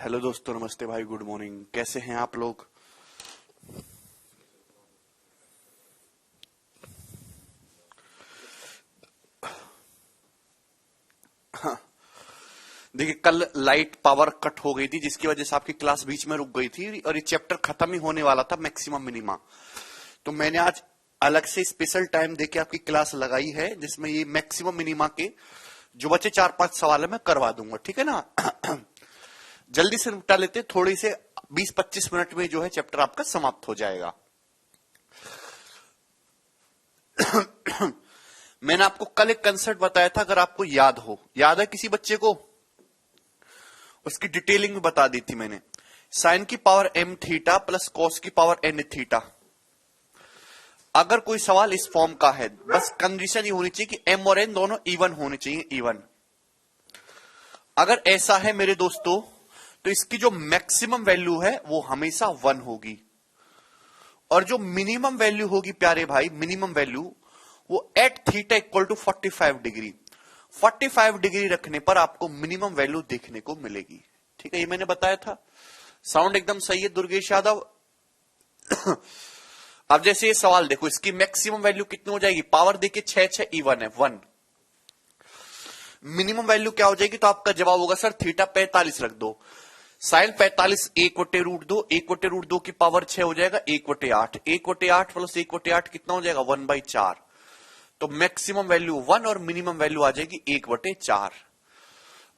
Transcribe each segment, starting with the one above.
Hello दोस्तों, नमस्ते भाई, गुड मॉर्निंग। कैसे हैं आप लोग? देखिए, कल लाइट पावर कट हो गई थी जिसकी वजह से आपकी क्लास बीच में रुक गई थी और ये चैप्टर खत्म ही होने वाला था, मैक्सिमम मिनिमा। तो मैंने आज अलग से स्पेशल टाइम देके आपकी क्लास लगाई है जिसमें ये मैक्सिमम मिनिमा के जो बच्चे 4-5 सवाल है मैं करवा दूंगा, ठीक है ना। जल्दी से निपटा लेते, थोड़ी से 20-25 मिनट में जो है चैप्टर आपका समाप्त हो जाएगा। मैंने आपको कल एक कंसेप्ट बताया था, अगर आपको याद है किसी बच्चे को? उसकी डिटेलिंग में बता दी थी मैंने। साइन की power m theta plus cos की पावर n थीटा। अगर कोई सवाल इस फॉर्म का है, बस कंडीशन ये होनी चाहिए कि m और n दोनों इवन होने चाहिए, इवन। अगर ऐसा है मेरे दोस्तों, तो इसकी जो मैक्सिमम वैल्यू है वो हमेशा 1 होगी और जो मिनिमम वैल्यू होगी प्यारे भाई, मिनिमम वैल्यू वो at theta equal to 45 degree. 45 degree रखने पर आपको मिनिमम वैल्यू देखने को मिलेगी, ठीक है। ये मैंने बताया था। साउंड एकदम सही है दुर्गेश यादव? अब जैसे ये सवाल देखो, इसकी मैक्सिमम वैल्यू कितनी हो जाएगी? पावर देखिए 6 इवन है, 1। मिनिमम वैल्यू क्या हो जाएगी? तो आपका जवाब होगा सर थीटा 45 रख दो। साइन 45 1/√2, 1/√2 की पावर 6 हो जाएगा 1/8। 1/8 प्लस 1/8 कितना हो जाएगा? 1/4। तो मैक्सिमम वैल्यू 1 और मिनिमम वैल्यू आ जाएगी 1/4।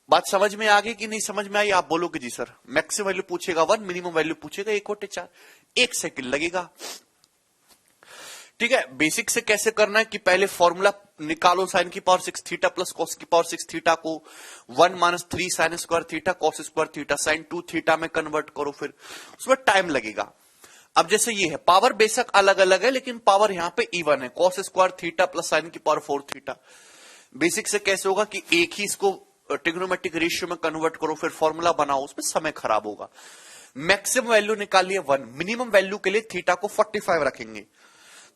बात समझ में आ गई कि नहीं समझ में आई? आप बोलोगे जी सर, मैक्सिमम वैल्यू पूछेगा 1, मिनिमम वैल्यू पूछेगा 1/4। 1 सेकंड लगेगा, ठीक है। बेसिक से कैसे करना है कि पहले फॉर्मूला निकालो, साइन की पावर 6 थीटा प्लस कॉस की पावर 6 थीटा को 1 - 3 sign square theta cos square theta sine 2 theta में कन्वर्ट करो, फिर उसमें टाइम लगेगा। अब जैसे ये है, पावर बेशक अलग अलग है लेकिन पावर यहां पे इवन है, cos square theta plus sign की पावर 4 थीटा। बेसिक से कैसे होगा कि एक ही इसको ट्रिग्नोमेट्रिक रेशियो में कन्वर्ट करो, फिर फॉर्मूला बनाओ, उसमें समय खराब होगा। मैक्सिमम वैल्यू निकालिए 1, मिनिमम वैल्यू के लिए थीटा को 45 रखेंगे।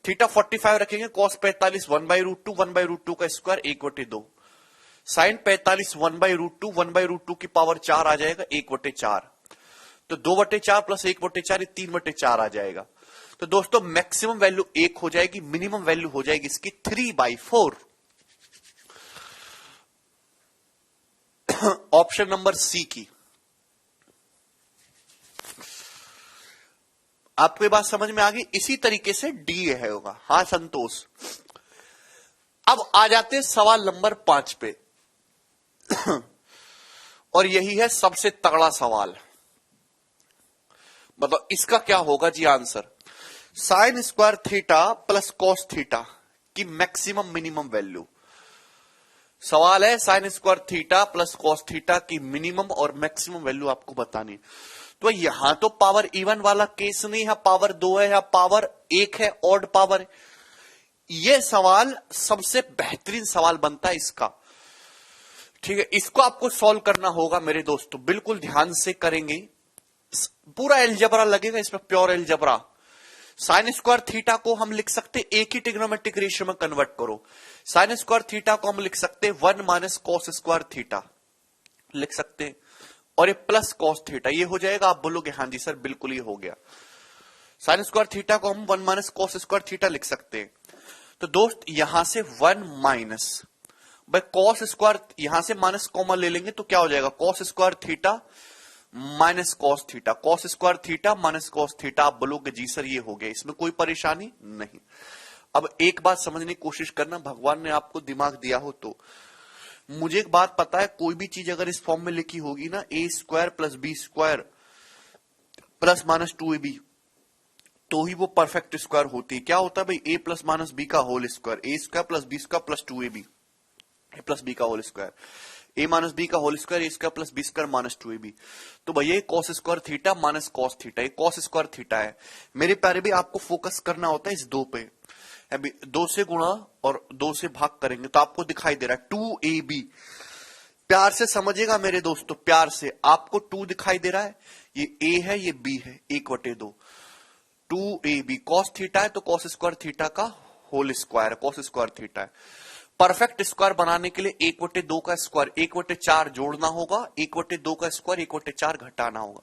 थीटा 45 रखेंगे, कॉस 45 1/√2, 1/√2 का स्क्वायर 1/2। साइन 45 1/√2, 1/√2 की पावर 4 आ जाएगा 1/4। तो 2/4 प्लस 1/4 3/4 आ जाएगा। तो दोस्तों मैक्सिमम वैल्यू 1 हो जाएगी, मिनिमम वैल्यू हो जाएगी इसकी 3/4। ऑप्शन नंबर सी की। आपको ये बात समझ में आ गई? इसी तरीके से डी है होगा। हाँ संतोष। अब आ जाते हैं सवाल नंबर 5 पे। और यही है सबसे तगड़ा सवाल। मतलब इसका क्या होगा जी answer? Sine square theta plus cos theta की मैक्सिमम मिनिमम वैल्यू। सवाल है sine square theta plus cos theta की मिनिमम और मैक्सिमम वैल्यू आपको बतानी। तो यहां तो पावर इवन वाला केस नहीं है, पावर 2 है या पावर 1 है, ऑड पावर है। यह सवाल सबसे बेहतरीन सवाल बनता है इसका, ठीक है। इसको आपको सॉल्व करना होगा मेरे दोस्तों, बिल्कुल ध्यान से करेंगे। पूरा एलजबरा लगेगा इसमें, pure algebra. Sign square theta को हम लिख सकते एक ही ट्रिग्नोमेट्रिक रेशियो में कन्वर्ट करो। साइन स्क्वायर थीटा को हम लिख सकते 1 - कॉस स्क्वायर थीटा लिख सकते हैं, और ये प्लस कॉस थीटा ये हो जाएगा। आप बोलोगे हाँ जी सर बिल्कुल ये हो गया। साइन स्क्वायर थीटा को हम 1 - कॉस स्क्वायर थीटा लिख सकते हैं। तो दोस्त यहां से 1 माइनस भाई कॉस स्क्वायर, यहां से माइनस कॉमन ले लेंगे तो क्या हो जाएगा? Cos square theta minus cos theta, cos square theta minus cos theta. आप बोलोगे जी सर ये हो गया, इसमें कोई परेशानी नहीं। अब एक बात समझने की कोशिश करना, भगवान ने आपको दिमाग दिया हो तो। मुझे एक बात पता है, कोई भी चीज अगर इस फॉर्म में लिखी होगी ना, a square plus b square plus minus 2ab, तो ही वो परफेक्ट स्क्वायर होती है। क्या होता है भाई? ए प्लस माइनस बी का whole square, a square plus b square plus 2ab, a plus B का whole square, a minus b का whole square, a square plus b square minus 2ab। तो भैया ये cos square theta minus cos theta, ये cos square theta है मेरे प्यारे भी। आपको फोकस करना होता है इस 2 पे। अभी 2 से गुणा और 2 से भाग करेंगे तो आपको दिखाई दे रहा है 2ab। प्यार से समझिएगा मेरे दोस्तों, प्यार से। आपको 2 दिखाई दे रहा है, ये a है ये b है, 1/2। 2ab कॉस थीटा है तो कॉस स्क्वायर थीटा का whole square, cos square theta है। परफेक्ट स्क्वायर बनाने के लिए 1/2 का स्क्वायर 1/4 जोड़ना होगा, 1/2 का स्क्वायर 1/4 घटाना होगा।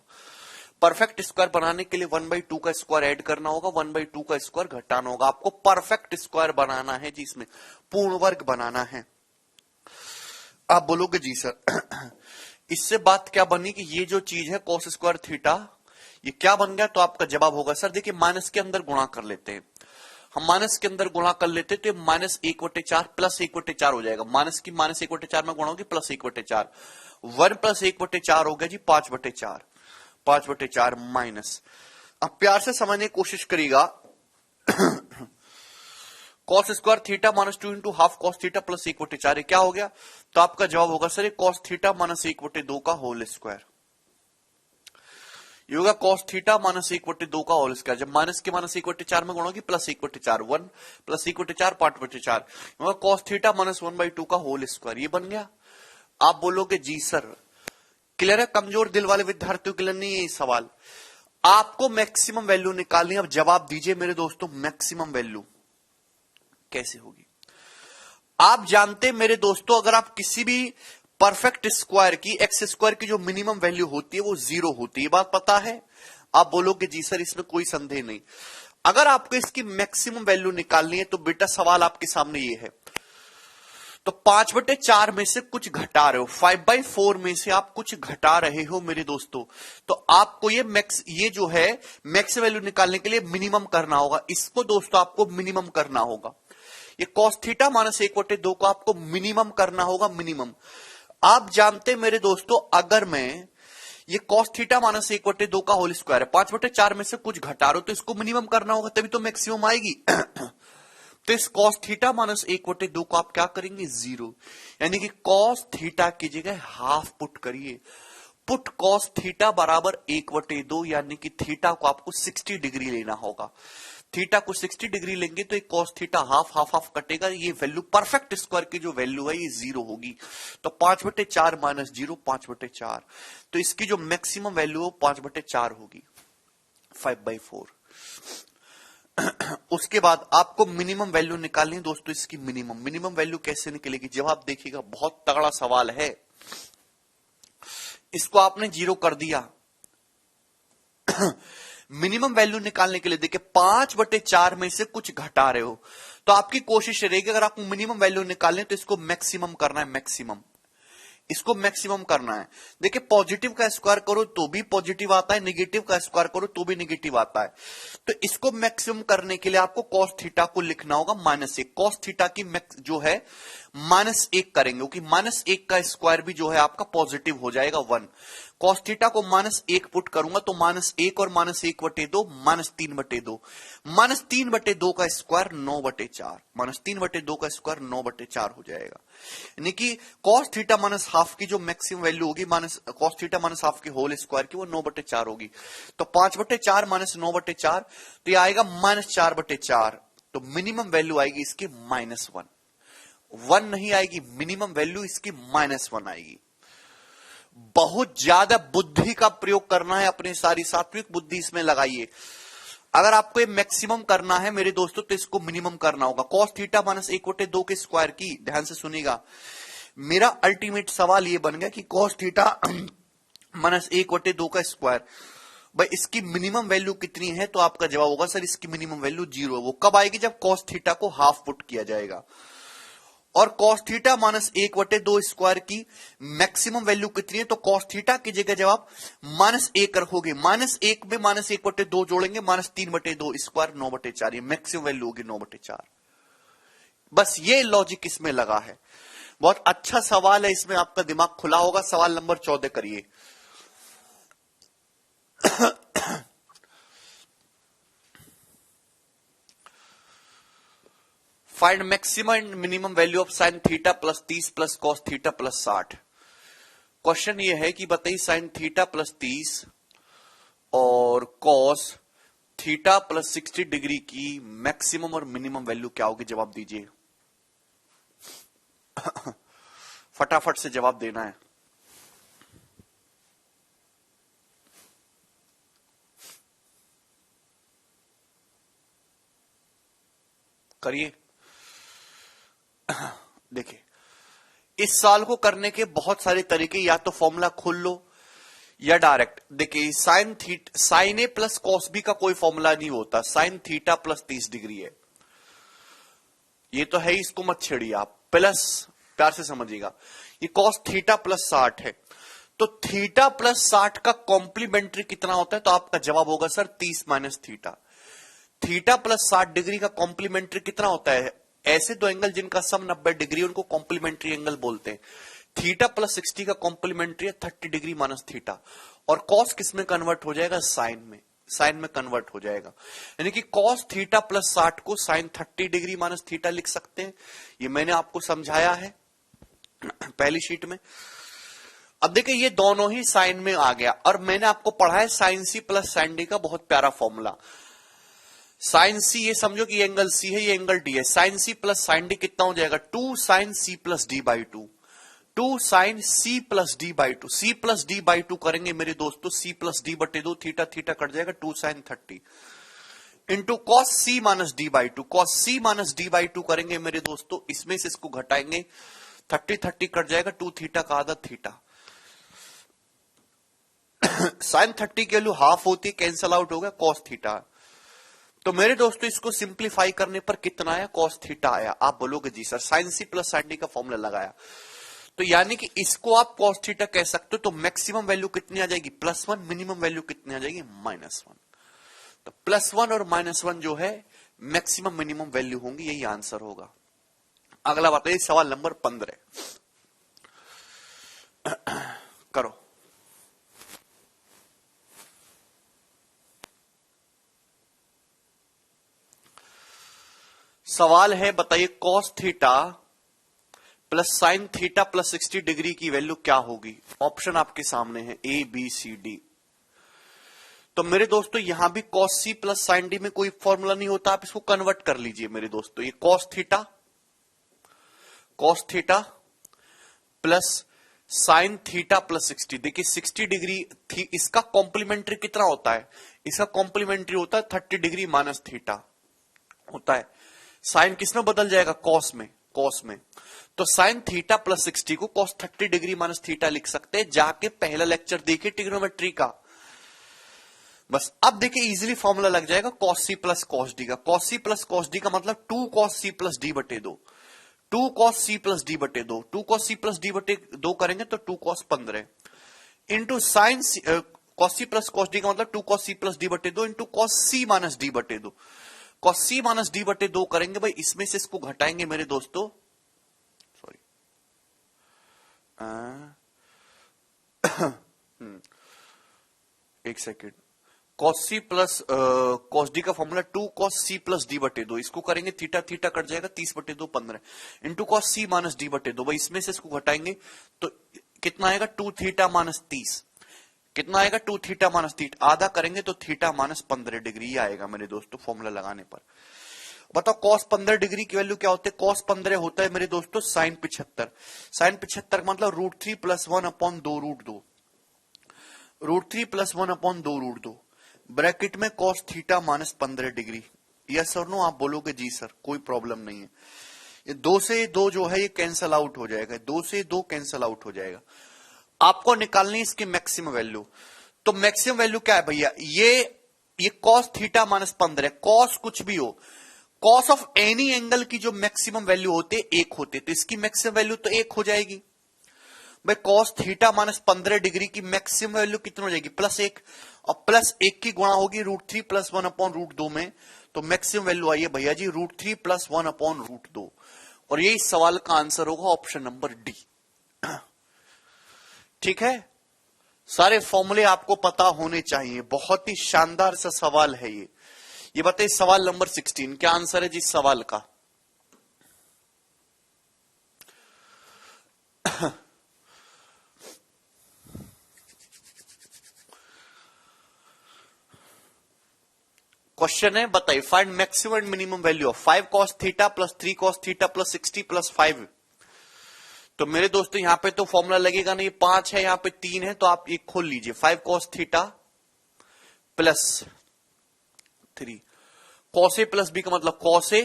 परफेक्ट स्क्वायर बनाने के लिए 1/2 का स्क्वायर ऐड करना होगा, 1/2 का स्क्वायर घटाना होगा। आपको परफेक्ट स्क्वायर बनाना है जी, इसमें पूर्ण वर्ग बनाना है। आप बोलोगे जी सर इससे बात क्या बनी कि ये जो चीज है cos स्क्वायर थीटा ये क्या बन गया, तो आपका जवाब होगा सर देखिए माइनस के अंदर गुणा कर लेते हैं, हम माइनस के अंदर गुणा कर लेते तो -1/4 प्लस 1/4 हो जाएगा। माइनस की -1/4 में गुणा होगी प्लस 1/4, 1 प्लस 1/4 हो गया जी 5/4, 5/4 माइनस। अब प्यार से समझने की कोशिश करिएगा cos square theta -2 into half cos theta plus 1/4 क्या हो गया, तो आपका जवाब होगा सर cos थीटा -1/2 का होल स्क्वायर। ये होगा cos थीटा -1/2 का होल स्क्वायर। जब माइनस के -1/4 में गुणा होगी प्लस 1/4, 1 प्लस 1/4 5/4 होगा cos थीटा -1/2 का होल स्क्वायर। ये बन गया। आप बोलोगे जी सर क्लियर है, कमजोर दिल वाले विद्यार्थियों के लिए नहीं है ये सवाल। आपको मैक्सिमम वैल्यू निकालनी है। अब जवाब दीजिए मेरे दोस्तों, मैक्सिमम वैल्यू कैसे होगी। आप जानते मेरे दोस्तों अगर आप किसी भी परफेक्ट स्क्वायर की एक्स स्क्वायर की जो मिनिमम वैल्यू होती है वो 0 होती है, ये बात पता है। आप बोलोगे जी सर इसमें कोई संदेह नहीं। अगर आपको इसकी मैक्सिमम वैल्यू निकालनी है तो बेटा सवाल आपके सामने ये है, तो 5/4 में से कुछ घटा रहे हो, 5/4 में से आप कुछ घटा रहे हो मेरे दोस्तों, तो आपको ये जो है मैक्स वैल्यू निकालने के लिए मिनिमम करना होगा। इसको दोस्तों आपको मिनिमम करना होगा। ये cos थीटा -1/2 को आपको मिनिमम करना होगा, मिनिमम। आप जानते मेरे दोस्तों अगर मैं ये cos थीटा -1/2 का होल स्क्वायर है, 5/4 में से कुछ घटा रहे हो तो इसको मिनिमम करना होगा तभी तो मैक्सिमम आएगी तो इस cos थीटा -1/2 को आप क्या करेंगे 0, यानी कि cos थीटा की जगह हाफ पुट करिए। पुट cos थीटा बराबर 1/2, यानी कि थीटा को आपको 60 डिग्री लेना होगा। थीटा को 60 डिग्री लेंगे तो एक cos theta half half half कटेगा, ये वैल्यू परफेक्ट स्क्वायर की जो वैल्यू है ये 0 होगी। तो 5/4 माइनस 0 5/4, तो इसकी जो मैक्सिमम वैल्यू है 5/4 होगी, 5/4। उसके बाद आपको मिनिमम वैल्यू निकालनी है दोस्तों। इसकी मिनिमम वैल्यू कैसे निकलेगी, जवाब देखिएगा, बहुत तगड़ा सवाल है। इसको आपने 0 कर दिया मिनिमम वैल्यू निकालने के लिए देखिए 5/4 में से कुछ घटा रहे हो तो आपकी कोशिश रहेगी अगर आपको मिनिमम वैल्यू निकालने तो इसको मैक्सिमम करना है, मैक्सिमम इसको मैक्सिमम करना है। देखिए पॉजिटिव का स्क्वायर करो तो भी पॉजिटिव आता है, नेगेटिव का स्क्वायर करो तो भी नेगेटिव आता है। तो इसको मैक्सिमम करने के लिए आपको cos थीटा को लिखना होगा -1। cos थीटा की जो है -1 करेंगे क्योंकि -1 का स्क्वायर भी जो है आपका पॉजिटिव हो जाएगा 1। cos थीटा को -1 पुट करूंगा तो -1 और -1/2 -3/2, -3/2 का स्क्वायर 9/4, -3/2 का स्क्वायर 9/4 हो जाएगा। यानी कि cos थीटा माइनस हाफ की जो मैक्सिमम वैल्यू होगी cos थीटा माइनस हाफ की होल स्क्वायर की वो 9/4 होगी। तो 5/4 माइनस 9/4 तो ये आएगा -4/4। तो मिनिमम वैल्यू आएगी इसकी -1, 1 नहीं आएगी, मिनिमम वैल्यू इसकी -1 आएगी। बहुत ज्यादा बुद्धि का प्रयोग करना है, अपनी सारी सात्विक बुद्धि इसमें लगाइए। अगर आपको ये मैक्सिमम करना है मेरे दोस्तों तो इसको मिनिमम करना होगा। cos थीटा -1/2 के स्क्वायर की, ध्यान से सुनिएगा, मेरा अल्टीमेट सवाल ये बन गया कि cos थीटा -1/2 का स्क्वायर, भाई इसकी मिनिमम वैल्यू कितनी है, तो आपका जवाब होगा सर इसकी मिनिमम वैल्यू 0 है। वो कब आएगी, जब cos थीटा को हाफ पुट किया जाएगा। और cos थीटा -1/2 स्क्वायर की मैक्सिमम वैल्यू कितनी है, तो cos थीटा की जगह जब आप -1 रखोगे, -1 में -1/2 जोड़ेंगे, -3/2 स्क्वायर 9/4, ये मैक्सिमम वैल्यू होगी 9/4। बस ये लॉजिक इसमें लगा है। बहुत अच्छा सवाल है, इसमें आपका दिमाग खुला होगा। सवाल नंबर 14 करिए। Find maximum and minimum value of sine theta plus 30 plus cos theta plus 60। Question ये है कि बताइए साइन थीटा प्लस 30 और कॉस थीटा प्लस 60 डिग्री की मैक्सिमम और मिनिमम वैल्यू क्या होगी, जवाब दीजिए। फटाफट से जवाब देना है। करिए। देखिए, इस साल को करने के बहुत सारे तरीके, या तो फॉर्मूला खोल लो या डायरेक्ट। देखिए, sign a plus cos B का कोई फॉर्मूला नहीं होता, साइन थीटा प्लस 30 डिग्री है, ये तो है ही, इसको मत छेड़िए आप, प्लस प्यार से समझिएगा, ये कॉस थीटा प्लस 60 है, तो थीटा प्लस 60 का कॉम्प्लीमेंट्री कितना होता है, तो आपका जवाब होगा sir 30 minus theta. Theta plus 60 degree का कॉम्प्लीमेंट्री कितना होता है, ऐसे दो एंगल जिनका सम 90 डिग्री उनको कॉम्प्लीमेंट्री एंगल बोलते हैं। थीटा प्लस 60 का कॉम्प्लीमेंट्री है 30 डिग्री माइनस थीटा, और कॉस किस में कन्वर्ट हो जाएगा, साइन में, साइन में कन्वर्ट हो जाएगा, यानी कि कॉस थीटा प्लस 60 को साइन 30 डिग्री माइनस थीटा लिख सकते हैं। ये मैंने आपको समझाया है पहली शीट में। अब देखिए, ये दोनों ही साइन में आ गया, और मैंने आपको पढ़ा है sine C plus sine D का बहुत प्यारा फॉर्मूला। साइन सी, ये समझो कि ये एंगल सी है, ये एंगल डी है, sine C plus sine D कितना हो जाएगा, 2 sine C plus D by 2, 2 sine C plus D by 2, C plus D by 2 करेंगे मेरे दोस्तों, सी प्लस डी बटे 2, थीटा थीटा कट जाएगा, 2 sine 30 into cos C minus D by 2, cos C minus D by 2 करेंगे मेरे दोस्तों, इसमें से इसको घटाएंगे, 30 30 कट जाएगा, 2 थीटा का आधा थीटा, साइन 30 की वैल्यू हाफ होती है, कैंसल आउट हो गया, कॉस थीटा। तो मेरे दोस्तों, इसको सिंप्लीफाई करने पर कितना आया, कॉस थीटा आया। आप बोलोगे जी sir sine C plus sine D का फॉर्मूला लगाया, तो यानी कि इसको आप कॉस थीटा कह सकते हो, तो मैक्सिमम वैल्यू कितनी आ जाएगी, +1, मिनिमम वैल्यू कितनी आ जाएगी, -1। तो +1 और -1 जो है मैक्सिमम मिनिमम वैल्यू होंगी, यही आंसर होगा। अगला बताइए, सवाल नंबर 15 करो। सवाल है, बताइए cos theta plus sine theta plus 60 degree की वैल्यू क्या होगी। ऑप्शन आपके सामने है ए बी सी डी। तो मेरे दोस्तों, यहां भी cos C plus sine D में कोई फॉर्मूला नहीं होता, आप इसको कन्वर्ट कर लीजिए मेरे दोस्तों। ये cos theta plus sine theta plus 60, देखिए 60 डिग्री थी, इसका कॉम्प्लीमेंट्री कितना होता है, इसका कॉम्प्लीमेंट्री होता है 30 डिग्री माइनस थीटा होता है। साइन किस में बदल जाएगा, कॉस में, कॉस में। तो साइन थीटा प्लस 60 को कॉस 30 डिग्री माइनस थीटा लिख सकते हैं, जाके पहला लेक्चर देखिए ट्रिग्नोमेट्री का। बस अब देखिए, इजीली फॉर्मूला लग जाएगा cos C plus cos D का। Cos C plus cos D का मतलब 2 कॉस सी प्लस डी बटे 2, 2 कॉस सी प्लस डी बटे 2, 2 कॉस सी प्लस डी बटे 2 करेंगे तो 2 cos 15 into sine cos C plus cos D का मतलब 2 कॉस सी प्लस डी बटे 2 into cos C minus D बटे 2, कॉस सी माइनस डी बटे 2 करेंगे भाई, इसमें से इसको घटाएंगे मेरे दोस्तों, सॉरी एक second, cos C plus cos D का formula 2 cos C plus D बटे 2, इसको करेंगे थीटा थीटा कट जाएगा, 30 बटे 2 15 into cos C minus D बटे 2, भाई इसमें से इसको घटाएंगे तो कितना आएगा, 2 थीटा माइनस 30, कितना आएगा, 2 थीटा माइनस थीटा, आधा करेंगे तो थीटा माइनस 15 डिग्री आएगा मेरे दोस्तों फॉर्मूला लगाने पर। बताओ कॉस 15 डिग्री की वैल्यू क्या होती है, कॉस 15 होता है मेरे दोस्तों साइन 75, साइन 75 मतलब √3 + 1/2 √3 + 1/2 ब्रैकेट में cos theta minus 15 degree. Yes और नो, आप बोलोगे जी सर कोई प्रॉब्लम नहीं है, ये 2 से 2 जो है ये कैंसल आउट हो जाएगा, 2 से 2 कैंसल आउट हो जाएगा। आपको निकालनी इसकी मैक्सिमम वैल्यू, तो मैक्सिमम वैल्यू क्या है भैया, ये कॉस थीटा माइनस 15, कॉस कुछ भी हो, कॉस ऑफ एनी एंगल की जो मैक्सिमम वैल्यू होते 1 होते, तो इसकी मैक्सिमम वैल्यू तो 1 हो जाएगी भाई। कॉस थीटा माइनस 15 डिग्री की मैक्सिमम वैल्यू कितनी हो जाएगी, +1, और +1 की गुणा होगी √3 + 1/√2 में, तो मैक्सिमम वैल्यू आई है भैया जी √3 + 1/√2, और ये इस सवाल का आंसर होगा ऑप्शन नंबर डी। ठीक है, सारे फॉर्मूले आपको पता होने चाहिए, बहुत ही शानदार सा सवाल है ये। ये बताइए सवाल नंबर 16 क्या आंसर है जी इस सवाल का। क्वेश्चन है, बताइए find maximum and minimum value of 5 cos theta plus 3 cos theta plus 60 plus 5। तो मेरे दोस्तों यहां पे तो फॉर्मूला लगेगा नहीं, 5 है, यहां पे 3 है, तो आप ये खोल लीजिए, 5 cos थीटा प्लस 3, cos ए प्लस बी का मतलब cos ए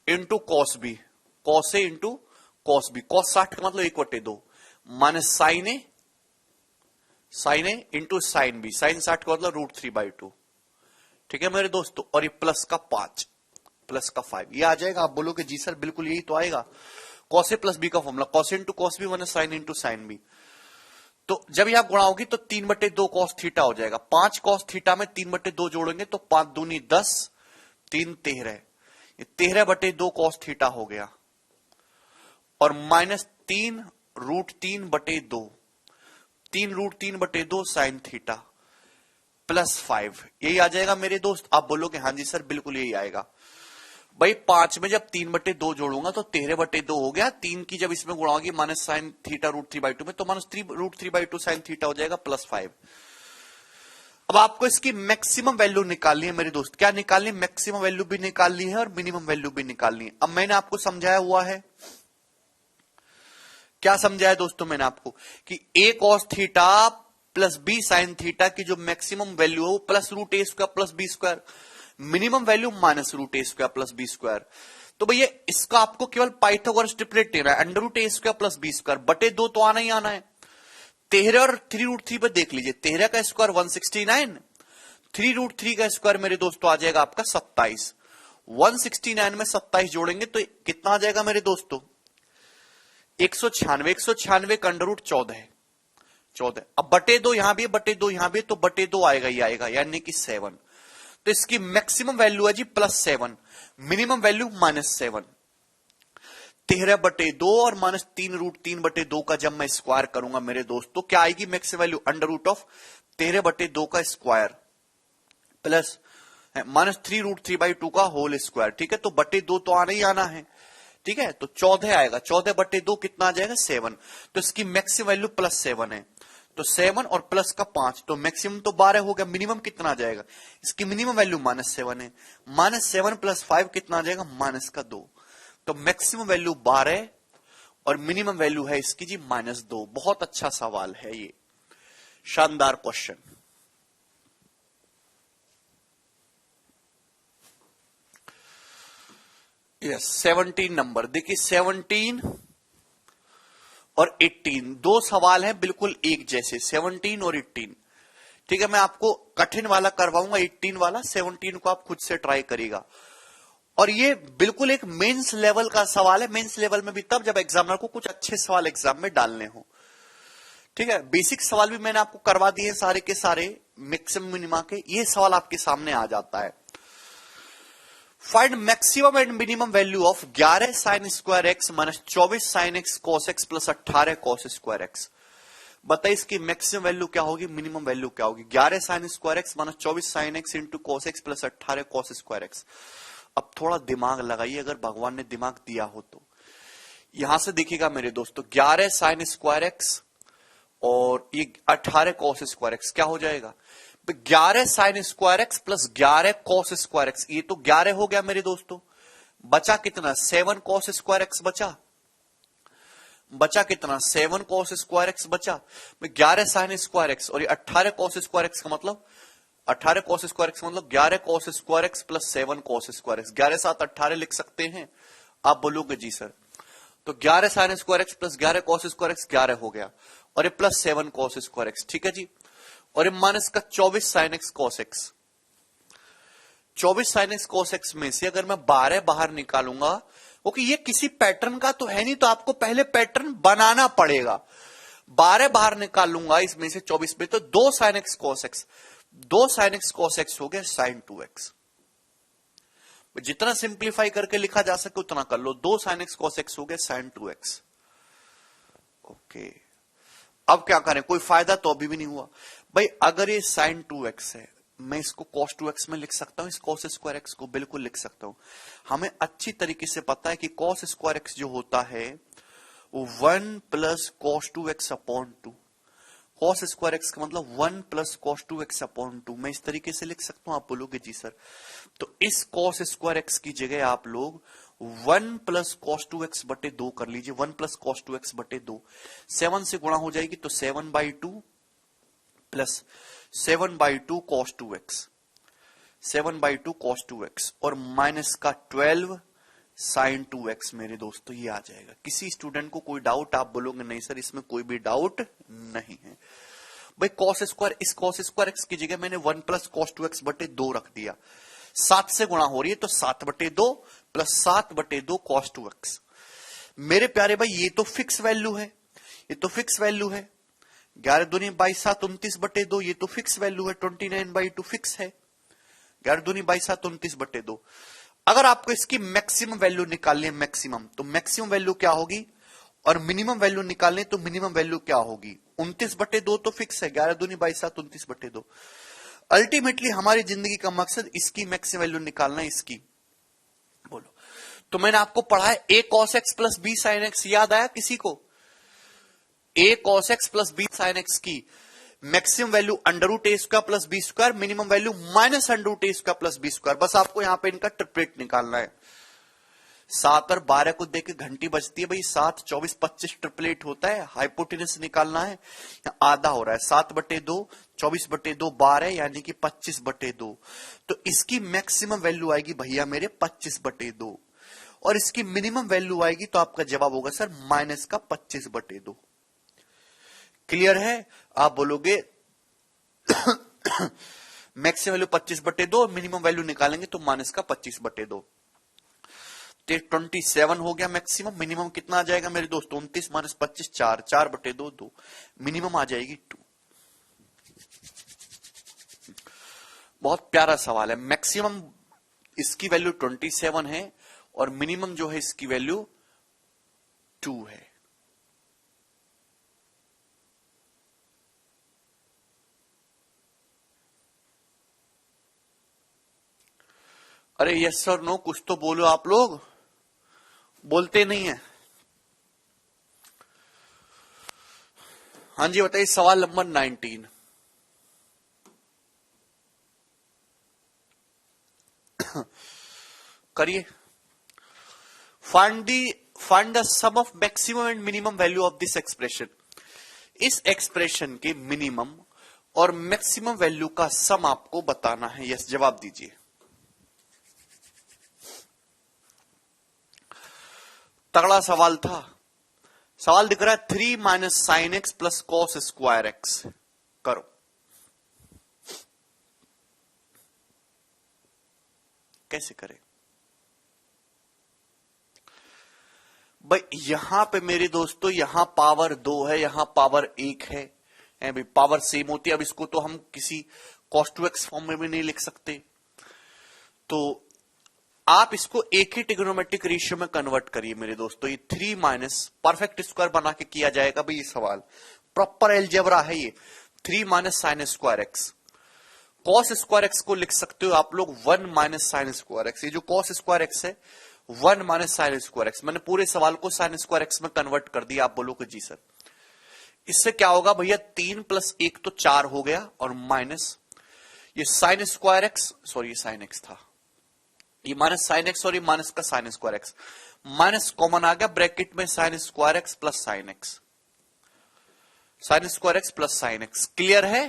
इंटू cos बी, cos ए इंटू कॉस बी, कॉस 60 का मतलब 1/2 माइनस साइन ए इंटू साइन बी, साइन 60 का मतलब √3/2। ठीक है मेरे दोस्तों, और ये प्लस का 5 प्लस का 5 ये आ जाएगा। आप बोलोगे जी सर बिल्कुल यही तो आएगा, कॉस ए प्लस बी का formula, cos into cos B minus sine into sine B. तो जब यहां गुणा होगी तो 3/2 कॉस थीटा हो जाएगा। 5 कॉस थीटा में 3/2 जोड़ेंगे तो 5 दूनी 10, 3 13, ये 13/2 कॉस थीटा हो गया, और -3 √3/2, 3√3/2 साइन थीटा प्लस 5 यही आ जाएगा मेरे दोस्त। आप बोलोगे हाँ जी सर बिल्कुल यही आएगा। भाई 5 में जब 3/2 जोड़ूंगा तो 13/2 हो गया, 3 की जब इसमें गुणा होगी माइनस साइन थीटा √3/2 में, तो -3√3/2 साइन थीटा हो जाएगा प्लस 5। अब आपको इसकी मैक्सिमम वैल्यू निकालनी है मेरे दोस्त। क्या निकालनी है? मैक्सिमम वैल्यू भी निकालनी है और मिनिमम वैल्यू भी निकालनी है। अब मैंने आपको समझाया हुआ है, क्या समझाया दोस्तों मैंने आपको, कि a cos theta plus b sine theta की जो मैक्सिमम वैल्यू है वो +√a² plus b², minimum value -√a² plus b²। तो भैया इसका आपको केवल पाइथागोरस ट्रिपलेट लेना है, √a² प्लस b² बटे 2 तो आना ही आना है। 13 और 3√3 पे देख लीजिए, 13 का स्क्वायर 169, 3√3 का स्क्वायर मेरे दोस्तों आ जाएगा आपका 27। 169 में 27 जोड़ेंगे तो कितना आ जाएगा मेरे दोस्तों? 196। 196 का √14 है, 14। अब बटे 2 यहां भी, बटे 2 यहां भी, तो बटे 2 आएगा ही आएगा, यानी कि 7। तो इसकी मैक्सिमम वैल्यू है जी +7, मिनिमम वैल्यू -7। 13/2 और -3√3/2 का जब मैं स्क्वायर करूंगा मेरे दोस्तों, क्या आएगी मैक्सिमम वैल्यू? √13/2 का स्क्वायर प्लस -3√3/2 का होल स्क्वायर। ठीक है, तो बटे 2 तो आना ही आना है। ठीक है, तो 14 आएगा, 14/2 कितना आ जाएगा? 7। तो इसकी मैक्सिमम वैल्यू +7 है, तो 7 और प्लस का 5, तो मैक्सिमम तो 12 हो गया, मिनिमम कितना आ जाएगा? इसकी मिनिमम वैल्यू -7 है, -7 + 5 कितना आ जाएगा? -2। तो मैक्सिमम वैल्यू 12 और मिनिमम वैल्यू है इसकी जी -2। बहुत अच्छा सवाल है ये, शानदार क्वेश्चन। यस 17 नंबर देखिए, 17 और 18 दो सवाल हैं बिल्कुल एक जैसे, 17 और 18। ठीक है, मैं आपको कठिन वाला करवाऊंगा 18 वाला, 17 को आप खुद से ट्राई करिएगा। और ये बिल्कुल एक मेंस लेवल का सवाल है। मेंस लेवल में भी तब जब एग्जामिनर को कुछ अच्छे सवाल एग्जाम में डालने हो। ठीक है, बेसिक सवाल भी मैंने आपको करवा दिए सारे के सारे, मैक्सिमम मिनिमा के, ये सवाल आपके सामने आ जाता है। Find maximum and minimum value of 11 sin square x minus 24 sin x cos x plus 18 cos square x. बताइए इसकी मैक्सिमम वैल्यू क्या होगी, मिनिमम वैल्यू क्या होगी? 11 sin square x minus 24 sin x into cos x plus 18 cos square x. अब थोड़ा दिमाग लगाइए, अगर भगवान ने दिमाग दिया हो तो। यहां से देखिएगा मेरे दोस्तों, 11 sin स्क्वायर एक्स और ये 18 cos स्क्वायर एक्स क्या हो जाएगा? 11 sin square x plus 11 cos square x, ये तो 11 हो गया मेरे दोस्तों। बचा कितना? 7 cos स्क्वायर एक्स बचा कितना? 7 cos स्क्वायर एक्स बचा। 11 sin स्क्वायर एक्स और ये 18 cos स्क्वायर एक्स का मतलब 18 cos स्क्वायर एक्स मतलब 11 cos square x plus 7 cos square x. 11 7 18 लिख सकते हैं। आप बोलोगे जी सर, तो 11 sin square x plus 11 cos square x 11 हो गया, और ये प्लस 7 cos स्क्वायर एक्स। ठीक है जी, और ये माइनस का 24 sin x cos x। 24 sin x cos x में से अगर मैं 12 बाहर निकालूंगा, क्योंकि ये किसी पैटर्न का तो है नहीं, तो आपको पहले पैटर्न बनाना पड़ेगा। 12 बाहर निकाल लूंगा इसमें से 24 में, तो 2 sin x cos x, 2 sin x cos x हो गया sin 2x। जितना सिंप्लीफाई करके लिखा जा सके उतना कर लो। 2 sin x cos x हो गया sin 2x। ओके, अब क्या करें? कोई फायदा तो अभी भी नहीं हुआ भाई। अगर ये sin 2x है, मैं इसको cos 2x में लिख सकता हूं, इस cos स्क्वायर x को बिल्कुल लिख सकता हूं। हमें अच्छी तरीके से पता है कि cos स्क्वायर x जो होता है वो 1 plus cos 2x upon 2। cos square x का मतलब 1 प्लस cos 2x अपॉन 2। मैं इस तरीके से लिख सकता हूं। आप बोलोगे जी सर, तो इस cos स्क्वायर x की जगह आप लोग 1 प्लस cos 2x बटे 2 कर लीजिए। 1 प्लस cos 2x बटे 2, 7 से गुणा हो जाएगी तो 7/2 plus 7/2 cos 2x, 7/2 cos 2x, और माइनस का 12 साइन 2x मेरे दोस्तों ये आ जाएगा। किसी स्टूडेंट को कोई डाउट? आप बोलोगे नहीं सर इसमें कोई भी डाउट नहीं है। भाई कॉस स्क्वायर, इस कॉस स्क्वायर एक्स की जगह मैंने 1 प्लस कॉस 2x बटे 2 रख दिया। 7 से गुणा हो रही है तो 7 बटे 2 प्लस 7 बटे 2 कॉस 2x। मेरे प्यारे भाई ये तो फिक्स वैल्यू है, ये तो फिक्स वैल्यू है। 11 दूनी 22 7 29 बटे 2, ये तो फिक्स वैल्यू है। 29/2 फिक्स है। 11 दूनी 22 7 29 बटे 2। अगर आपको इसकी मैक्सिमम वैल्यू निकालनी है, मैक्सिमम, तो मैक्सिमम वैल्यू क्या होगी? और मिनिमम वैल्यू निकालने तो मिनिमम वैल्यू क्या होगी? 29 बटे 2 तो फिक्स है। 11 दूनी 22 7 29 बटे 2। अल्टीमेटली हमारी जिंदगी का मकसद इसकी मैक्सिमम वैल्यू निकालना है, इसकी। बोलो, तो मैंने आपको पढ़ा है a cos x plus b sin x, याद आया किसी को? a cos x plus b sin x की maximum value √a² plus b square, minimum value -√a² plus b square. बस आपको यहां पे इनका ट्रिपलेट निकालना है। 7 और 12 को देख के घंटी बजती है भाई, 7 24 25 ट्रिपलेट होता है। हाइपोटेनस निकालना है, आधा हो रहा है। 7 बटे 2 24 बटे 2 12, यानी कि 25 बटे 2। तो इसकी मैक्सिमम वैल्यू आएगी भैया मेरे 25 बटे 2, और इसकी मिनिमम वैल्यू आएगी तो आपका जवाब होगा सर माइनस का 25 बटे 2। क्लियर है? आप बोलोगे मैक्सिमम वैल्यू 25 बटे 2, मिनिमम वैल्यू निकालेंगे तो माइनस का 25 बटे 2। 27 हो गया मैक्सिमम। मिनिमम कितना आ जाएगा मेरे दोस्त? 29 माइनस 25 4, 4 बटे 2 2। मिनिमम आ जाएगी 2। बहुत प्यारा सवाल है। मैक्सिमम इसकी वैल्यू 27 है और मिनिमम जो है इसकी वैल्यू 2 है। अरे यस सर नो कुछ तो बोलो, आप लोग बोलते नहीं है। हाँ जी बताइए, सवाल नंबर 19। करिए। Find the sum of maximum and minimum value of this expression. इस एक्सप्रेशन के मिनिमम और मैक्सिमम वैल्यू का सम आपको बताना है। यस जवाब दीजिए। तगड़ा सवाल था। सवाल दिख रहा है 3 minus sine x plus cos square x. करो। कैसे करें भाई? यहां पे मेरे दोस्तों यहां पावर 2 है, यहां पावर 1 है भाई, पावर सेम होती है। अब इसको तो हम किसी cos 2x फॉर्म में भी नहीं लिख सकते, तो आप इसको एक ही ट्रिग्नोमेट्रिक रेशियो में कन्वर्ट करिए मेरे दोस्तों। ये 3 माइनस परफेक्ट स्क्वायर बना के किया जाएगा भाई। ये सवाल प्रॉपर एलजेब्रा है ये। 3 minus sine square x, cos square x को लिख सकते हो आप लोग 1 माइनस साइन स्क्वायर एक्स। ये जो कॉस स्क्वायर एक्स है 1 माइनस साइन स्क्वायर एक्स। मैंने पूरे सवाल को साइन स्क्वायर एक्स में कन्वर्ट कर दिया। आप बोलोगे जी सर इससे क्या होगा भैया? 3 प्लस 1 तो 4 हो गया, और माइनस ये साइन स्क्वायर एक्स, सॉरी ये साइन एक्स था, ये माइनस साइन एक्स और ये माइनस का sine square x, minus common आ गया ब्रैकेट में, sine square x plus sine x, sine square x plus sine x. Clear है?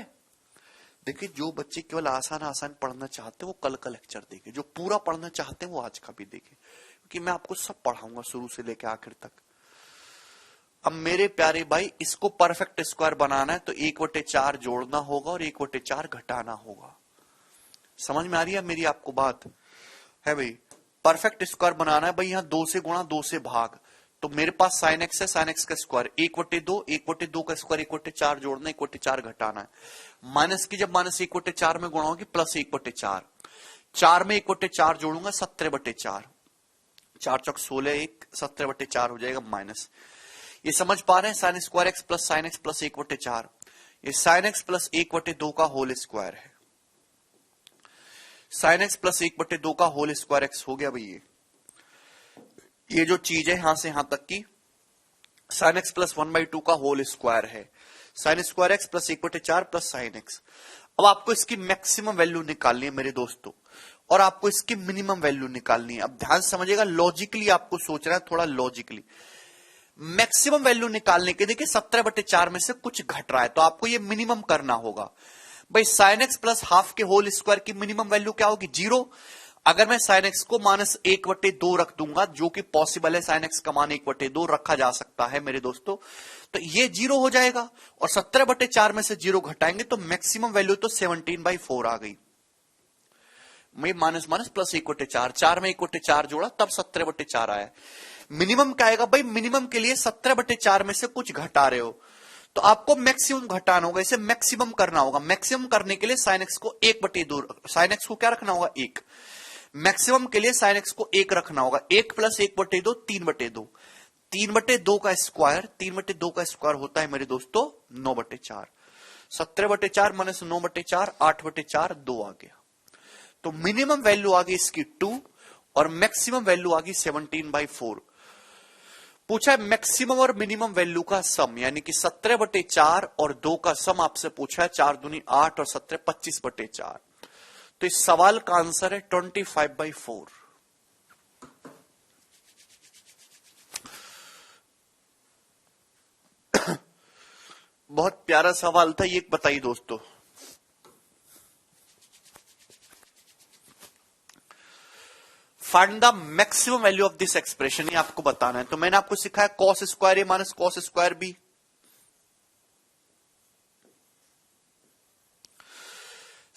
देखिए जो बच्चे केवल आसान आसान पढ़ना चाहते हैं वो कल का लेक्चर देखे, जो पूरा पढ़ना चाहते हैं वो आज का भी देखे, क्योंकि मैं आपको सब पढ़ाऊंगा शुरू से लेकर आखिर तक। अब मेरे प्यारे भाई इसको परफेक्ट स्क्वायर बनाना है तो 1/4 जोड़ना होगा और 1/4 घटाना होगा। समझ में आ रही है मेरी आपको बात? है भाई परफेक्ट स्क्वायर बनाना है भाई, यहां 2 से गुणा 2 से भाग, तो मेरे पास साइन एक्स है, साइन एक्स का स्क्वायर 1/2, 1/2 का स्क्वायर 1/4 जोड़ना, 1/4 घटाना है। माइनस की जब माइनस 1/4 में गुणा होगी प्लस 1/4, 4 में 1/4 जोड़ूंगा 17/4, 4 चौक 16, 1 17/4 हो जाएगा माइनस। ये समझ पा रहे हैं? Sign square x plus sine x plus 1/4, ये साइन एक्स प्लस 1/2 का होल स्क्वायर है। साइन एक्स प्लस 1/2 का होल स्क्वायर एक्स हो गया भाई। ये जो चीज है यहां से यहां तक की साइन एक्स प्लस 1/2 का होल स्क्वायर है। Sine square x plus 1/4 plus sine x. अब आपको इसकी मैक्सिमम वैल्यू निकालनी है मेरे दोस्तों, और आपको इसकी मिनिमम वैल्यू निकालनी है। अब ध्यान समझिएगा, लॉजिकली आपको सोचना है, थोड़ा लॉजिकली। मैक्सिमम वैल्यू निकालने के देखिए 17/4 में से कुछ घट रहा है, तो आपको ये मिनिमम करना होगा भाई। साइन एक्स प्लस हाफ के होल स्क्वायर की मिनिमम वैल्यू क्या होगी? 0। अगर मैं साइन एक्स को -1/2 रख दूंगा, जो कि पॉसिबल है, साइन एक्स का मान 1/2 रखा जा सकता है मेरे दोस्तों, तो ये 0 हो जाएगा और 17/4 में से 0 घटाएंगे तो मैक्सिमम वैल्यू तो 17/4 आ गई। मैं माइनस माइनस प्लस 1/4, 4 में 1/4 जोड़ा तब 17/4 आया। मिनिमम क्या आएगा भाई? मिनिमम के लिए 17/4 में से कुछ घटा रहे हो तो आपको मैक्सिमम घटाना होगा, इसे मैक्सिमम करना होगा। मैक्सिमम करने के लिए साइन एक्स को 1/2, साइन एक्स को क्या रखना होगा? 1। मैक्सिमम के लिए साइन एक्स को 1 रखना होगा। 1 + 1/2 3/2, 3/2 का स्क्वायर, 3/2 का स्क्वायर होता है मेरे दोस्तों 9/4। 17/4 माइनस 9/4, 8/4, 2 आ गया। तो मिनिमम वैल्यू आ गई इसकी 2 और मैक्सिमम वैल्यू आ गई 17/4। पूछा है मैक्सिमम और मिनिमम वैल्यू का सम, यानी कि 17/4 और 2 का सम आपसे पूछा है। 4 दूनी 8 और 17 25/4। तो इस सवाल का आंसर है 25/4। बहुत प्यारा सवाल था ये, बताइए दोस्तों। Find the maximum value of this expression, ये आपको बताना है। तो मैंने आपको सिखाया cos square a minus cos square b,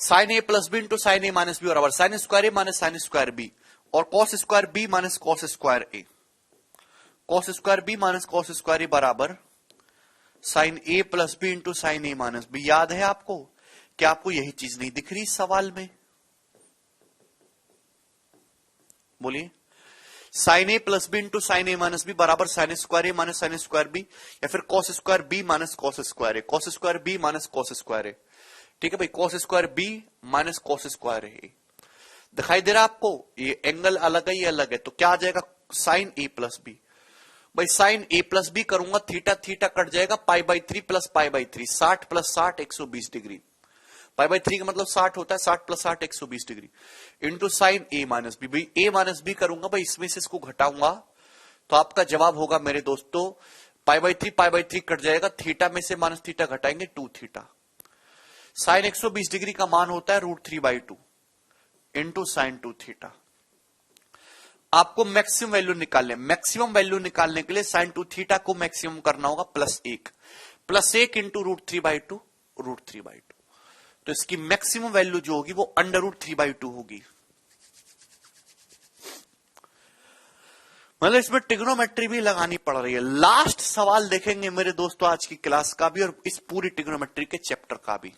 sine a plus b into sine a minus b बराबर sine square a minus sine square b, और cos square b minus cos square a, cos square b minus cos square a बराबर sine a plus b into sine a minus b. याद है आपको? क्या आपको यही चीज नहीं दिख रही इस सवाल में? बोलिए। Sine a plus b into sine a minus b बराबर sine square a minus sine square b, या फिर cos square b minus cos square a, cos square b minus cos square a. ठीक है भाई, cos square b minus cos square a. दिखाई दे रहा है आपको? ये एंगल अलग है, ये अलग है, तो क्या आ जाएगा? Sign a plus B. भाई साइन ए प्लस बी करूंगा, थीटा थीटा कट जाएगा, π/3 प्लस π/3, 60 + 60 120 डिग्री। π/3 का मतलब 60 होता है, 60 + 60 120 degree into sine a minus B. भाई ए माइनस बी करूंगा, भाई इसमें से इसको घटाऊंगा तो आपका जवाब होगा मेरे दोस्तों π/3 कट जाएगा, थीटा में से माइनस थीटा घटाएंगे 2 थीटा। साइन 120 डिग्री का मान होता है √3/2 इंटू साइन 2 थीटा। आपको मैक्सिमम वैल्यू निकालने, मैक्सिमम वैल्यू निकालने के लिए साइन 2 थीटा को मैक्सिमम करना होगा +1 इंटू √3/2, √3/2। तो इसकी मैक्सिमम वैल्यू जो होगी वो √3/2 होगी। मतलब इसमें ट्रिग्नोमेट्री भी लगानी पड़ रही है। लास्ट सवाल देखेंगे मेरे दोस्तों आज की क्लास का भी और इस पूरी ट्रिग्नोमेट्री के चैप्टर का भी।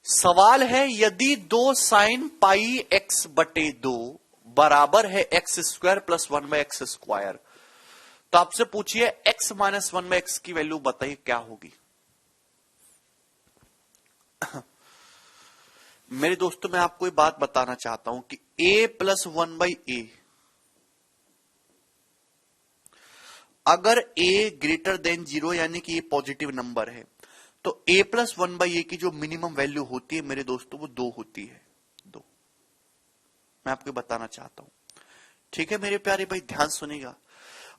सवाल है यदि 2 साइन πx/2 बराबर है x² + 1/x², तो आपसे पूछिए x - 1/x की वैल्यू बताइए क्या होगी। मेरे दोस्तों मैं आपको एक बात बताना चाहता हूं कि a + 1/a, अगर a > 0 यानी कि ये पॉजिटिव नंबर है, तो a + 1/a की जो मिनिमम वैल्यू होती है मेरे दोस्तों वो 2 होती है। 2 मैं आपको बताना चाहता हूं। ठीक है मेरे प्यारे भाई, ध्यान सुनिएगा।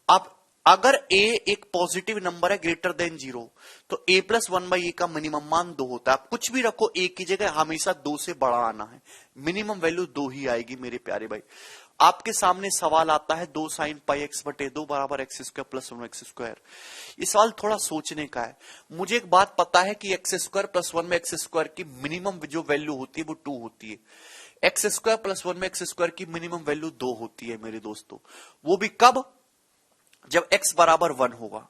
आप अगर a एक पॉजिटिव नंबर है > 0, तो a + 1/a का मिनिमम मान 2 होता है। आप कुछ भी रखो a की जगह हमेशा 2 से बड़ा आना है, मिनिमम वैल्यू 2 ही आएगी मेरे प्यारे भाई। आपके सामने सवाल आता है 2 साइन πx/2 बराबर x² + 1x²। ये सवाल थोड़ा सोचने का है। मुझे एक बात पता है कि x² + 1x² की मिनिमम जो वैल्यू होती है वो 2 होती है। x² + 1x² की मिनिमम वैल्यू 2 होती है मेरे दोस्तों। वो भी कब? जब x बराबर 1 होगा।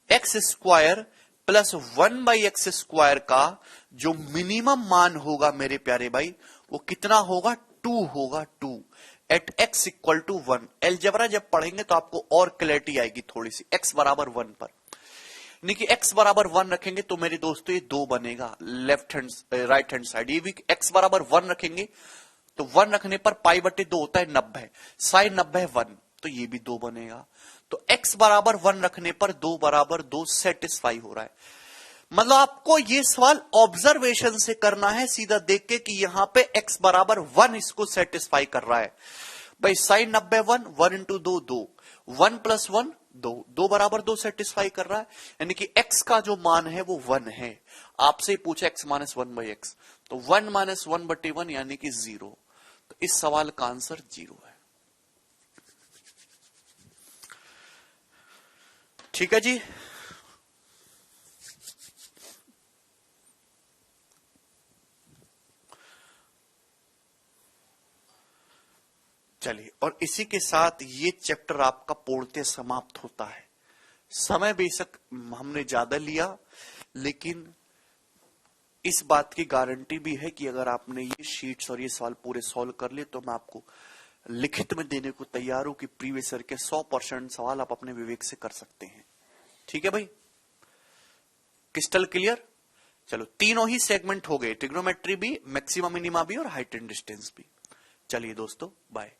x² + 1/x² का जो मिनिमम मान होगा मेरे प्यारे भाई वो कितना होगा? 2 होगा। 2 एट x = 1। एलजेब्रा जब पढ़ेंगे तो आपको और क्लैरिटी आएगी थोड़ी सी। x बराबर 1 पर, यानी कि x बराबर 1 रखेंगे तो मेरे दोस्तों ये 2 बनेगा राइट हैंड साइड। ये भी x बराबर 1 रखेंगे तो 1 रखने पर π/2 होता है 90, साइन 90 1, तो ये भी 2 बनेगा। तो x बराबर 1 रखने पर 2 बराबर 2 सेटिस्फाई हो रहा है। मतलब आपको ये सवाल ऑब्जर्वेशन से करना है, सीधा देख के कि यहां पे x बराबर 1 इसको सेटिस्फाई कर रहा है। भाई साइन 90 1, 1 इंटू 2 2, 1 + 1 2, 2 बराबर 2 सेटिस्फाई कर रहा है, यानी कि x का जो मान है वो 1 है। आपसे पूछा x - 1/x, तो 1 - 1/1 यानी कि 0। तो इस सवाल का आंसर 0 है। ठीक है जी। चलिए, और इसी के साथ ये चैप्टर आपका पूर्णतः समाप्त होता है। समय बेशक हमने ज्यादा लिया, लेकिन इस बात की गारंटी भी है कि अगर आपने ये शीट्स और ये सवाल पूरे सॉल्व कर लिए तो मैं आपको लिखित में देने को तैयार हूं कि प्रीवियस ईयर के 100% सवाल आप अपने विवेक से कर सकते हैं। ठीक है भाई, क्रिस्टल क्लियर। चलो, तीनों ही सेगमेंट हो गए, ट्रिग्नोमेट्री भी, मैक्सिमम मिनिमा भी और हाइट एंड डिस्टेंस भी। चलिए दोस्तों, बाय।